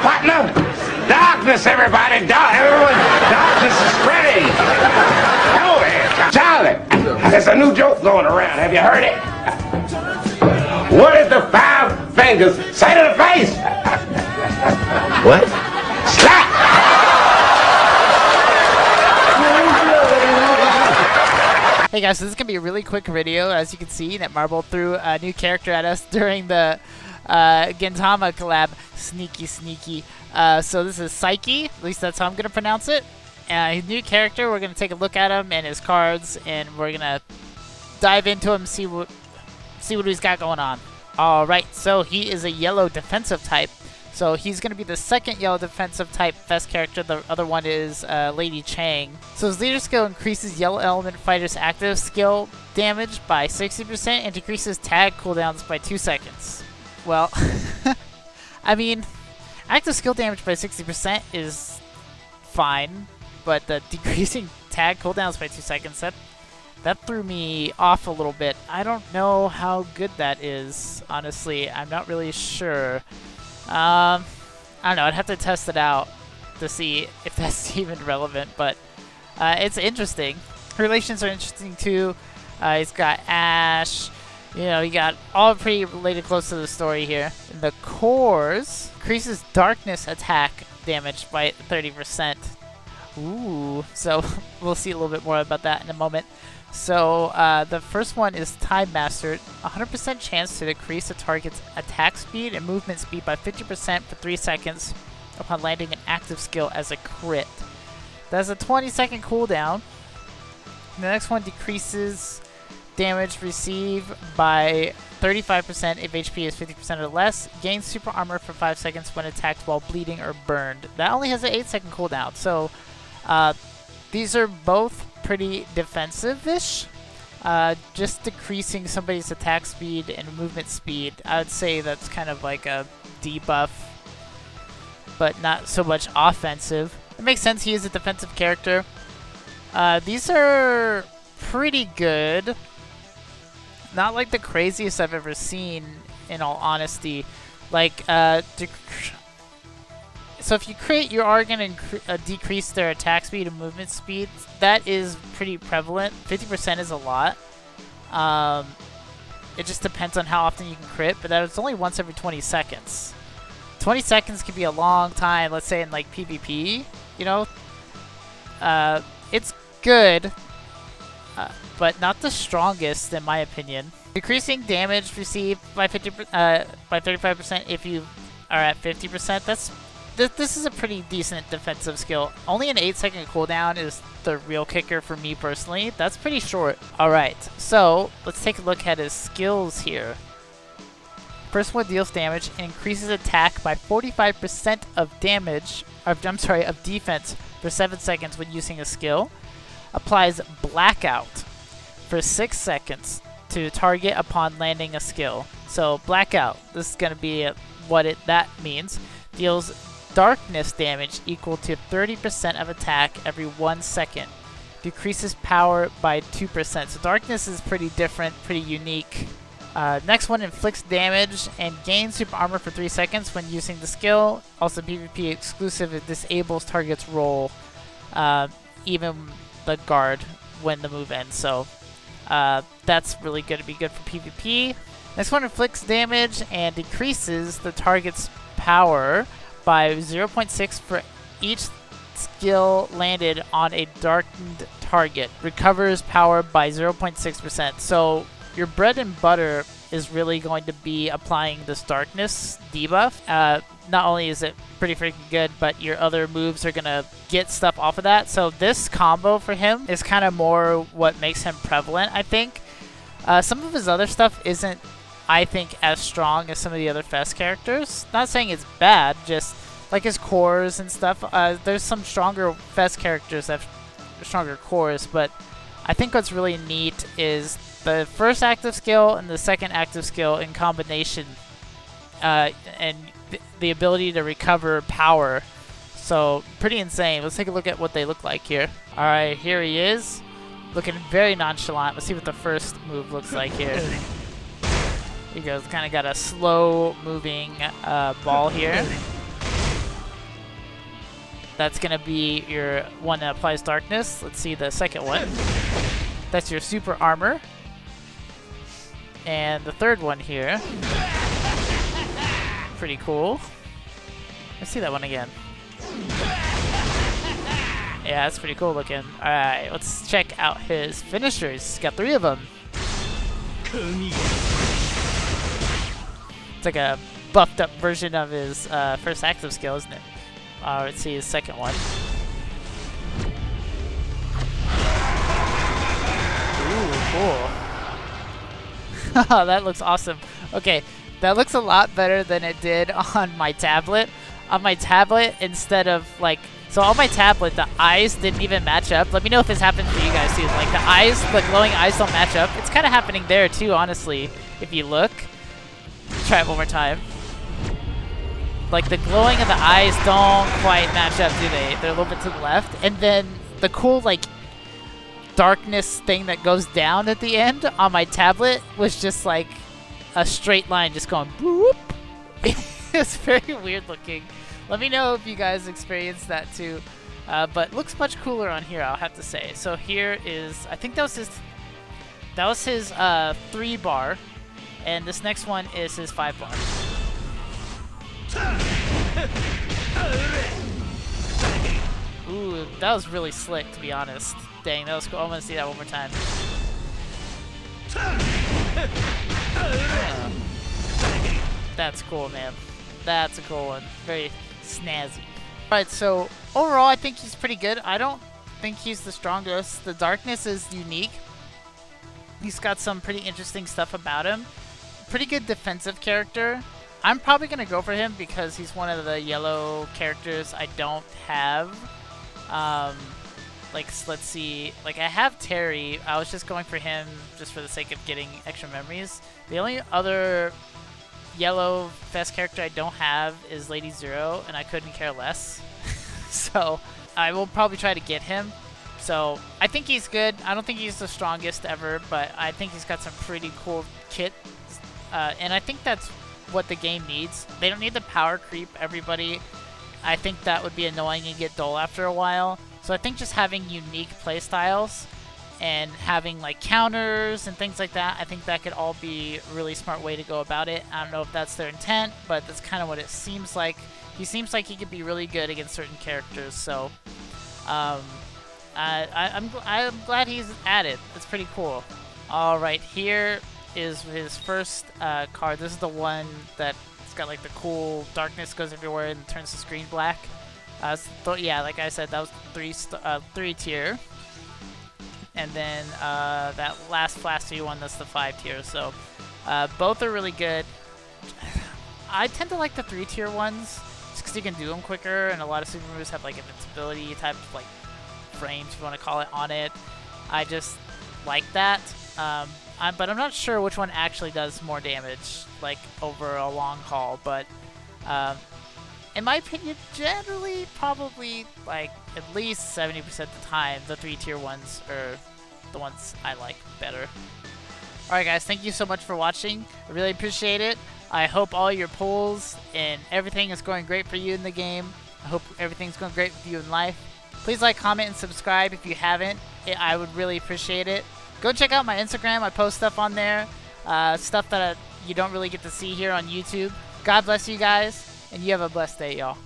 partner? Darkness, everybody. Darkness is spreading. Oh, man. Charlie, there's a new joke going around. Have you heard it? What does the 5 fingers say to the face? What? Slap! Hey guys, so this is going to be a really quick video. As you can see, Netmarble threw a new character at us during the Gintama collab. Sneaky. So this is Saiki, at least that's how I'm going to pronounce it. His new character, we're going to take a look at him and his cards, and we're going to dive into him, see what he's got going on. Alright, so he is a yellow defensive type. So he's going to be the second yellow defensive type best character. The other one is Lady Chang. So his leader skill increases yellow element fighters' active skill damage by 60% and decreases tag cooldowns by 2 seconds. Well, I mean, active skill damage by 60% is fine, but the decreasing tag cooldowns by 2 seconds, that threw me off a little bit. I don't know how good that is, honestly. I'm not really sure. I don't know, I'd have to test it out to see if that's even relevant, but it's interesting. Relations are interesting too. He's got Ash, you know, you got all pretty related close to the story here. The cores increases darkness attack damage by 30%. Ooh, so we'll see a little bit more about that in a moment. So the first one is Time Master, 100% chance to decrease the target's attack speed and movement speed by 50% for 3 seconds upon landing an active skill as a crit. That's a 20-second cooldown. The next one decreases damage received by 35% if HP is 50% or less. Gains super armor for 5 seconds when attacked while bleeding or burned. That only has an 8-second cooldown, so these are both pretty defensive-ish. Just decreasing somebody's attack speed and movement speed, I would say that's kind of like a debuff, but not so much offensive. It makes sense, he is a defensive character. These are pretty good. Not like the craziest I've ever seen, in all honesty. Like, so if you crit, you are going to decrease their attack speed and movement speed. That is pretty prevalent. 50% is a lot. It just depends on how often you can crit, but that is only once every 20 seconds. 20 seconds can be a long time, let's say in like PvP, you know? It's good, but not the strongest in my opinion. Decreasing damage received by 35% if you are at 50%, this is a pretty decent defensive skill. Only an 8-second cooldown is the real kicker for me personally. That's pretty short. Alright, so let's take a look at his skills here. First one deals damage and increases attack by 45% of damage, of defense for 7 seconds when using a skill. Applies Blackout for 6 seconds to target upon landing a skill. So Blackout, this is going to be what that means. Deals darkness damage equal to 30% of attack every 1 second. Decreases power by 2%. So darkness is pretty different, pretty unique. Next one inflicts damage and gains super armor for 3 seconds when using the skill. Also PvP exclusive, it disables target's roll, even the guard when the move ends. So that's really going to be good for PvP. Next one inflicts damage and decreases the target's power by 0.6 for each skill landed on a darkened target. Recovers power by 0.6%. So your bread and butter is really going to be applying this darkness debuff. Not only is it pretty freaking good, but your other moves are going to get stuff off of that. So this combo for him is kind of more what makes him prevalent, I think. Some of his other stuff isn't, I think, as strong as some of the other Fest characters. Not saying it's bad, just like his cores and stuff. There's some stronger Fest characters that have stronger cores, but I think what's really neat is the first active skill and the second active skill in combination, and the ability to recover power. So pretty insane. Let's take a look at what they look like here. Alright, here he is, looking very nonchalant. Let's see what the first move looks like here. He goes, kind of got a slow moving ball here. That's gonna be your one that applies darkness. Let's see the second one. That's your super armor. And the third one here. Pretty cool. Let's see that one again. Yeah, that's pretty cool looking. Alright, let's check out his finishers. He's got 3 of them. It's like a buffed up version of his first active skill, isn't it? Let's see his second one. Ooh, cool. That looks awesome. Okay, that looks a lot better than it did on my tablet. On my tablet, instead of like, so on my tablet, the eyes didn't even match up. Let me know if this happened for you guys too. Like the eyes, the glowing eyes don't match up. It's kind of happening there too, honestly. If you look, try it one more time. Like the glowing of the eyes don't quite match up, do they? They're a little bit to the left. And then the cool like darkness thing that goes down at the end on my tablet was just like a straight line just going boop. It's very weird looking. Let me know if you guys experienced that too. But looks much cooler on here, I'll have to say. So here is, I think that was his 3 bar, and this next one is his 5 bar. Ooh, that was really slick, to be honest. Dang, that was cool. I'm gonna see that one more time. That's cool, man. That's a cool one. Very snazzy. Alright, so overall, I think he's pretty good. I don't think he's the strongest. The darkness is unique. He's got some pretty interesting stuff about him. Pretty good defensive character. I'm probably going to go for him because he's one of the yellow characters I don't have. Like, let's see. Like, I have Terry. I was just going for him just for the sake of getting extra memories. The only other yellow fast character I don't have is Lady Zero, and I couldn't care less. So, I will probably try to get him. So, I think he's good. I don't think he's the strongest ever, but I think he's got some pretty cool kit. And I think that's what the game needs. They don't need the power creep everybody. I think that would be annoying and get dull after a while. So I think just having unique playstyles and having like counters and things like that, I think that could all be a really smart way to go about it. I don't know if that's their intent, but that's kind of what it seems like. He seems like he could be really good against certain characters, so I'm glad he's added. It's pretty cool. Alright, here is his first card. This is the one that's got like the cool darkness goes everywhere and turns the screen black. Yeah, like I said, that was 3 tier. And then that last flashy one, that's the 5 tier. So both are really good. I tend to like the 3 tier ones just because you can do them quicker, and a lot of super moves have like invincibility type of like frames, if you want to call it, on it. I just like that. But I'm not sure which one actually does more damage, like over a long haul. But in my opinion, generally, probably like at least 70% of the time, the 3 tier ones are the ones I like better. Alright guys, thank you so much for watching. I really appreciate it. I hope all your pulls and everything is going great for you in the game. I hope everything's going great with you in life. Please like, comment, and subscribe if you haven't. I would really appreciate it. Go check out my Instagram. I post stuff on there. Stuff that you don't really get to see here on YouTube. God bless you guys, and you have a blessed day, y'all.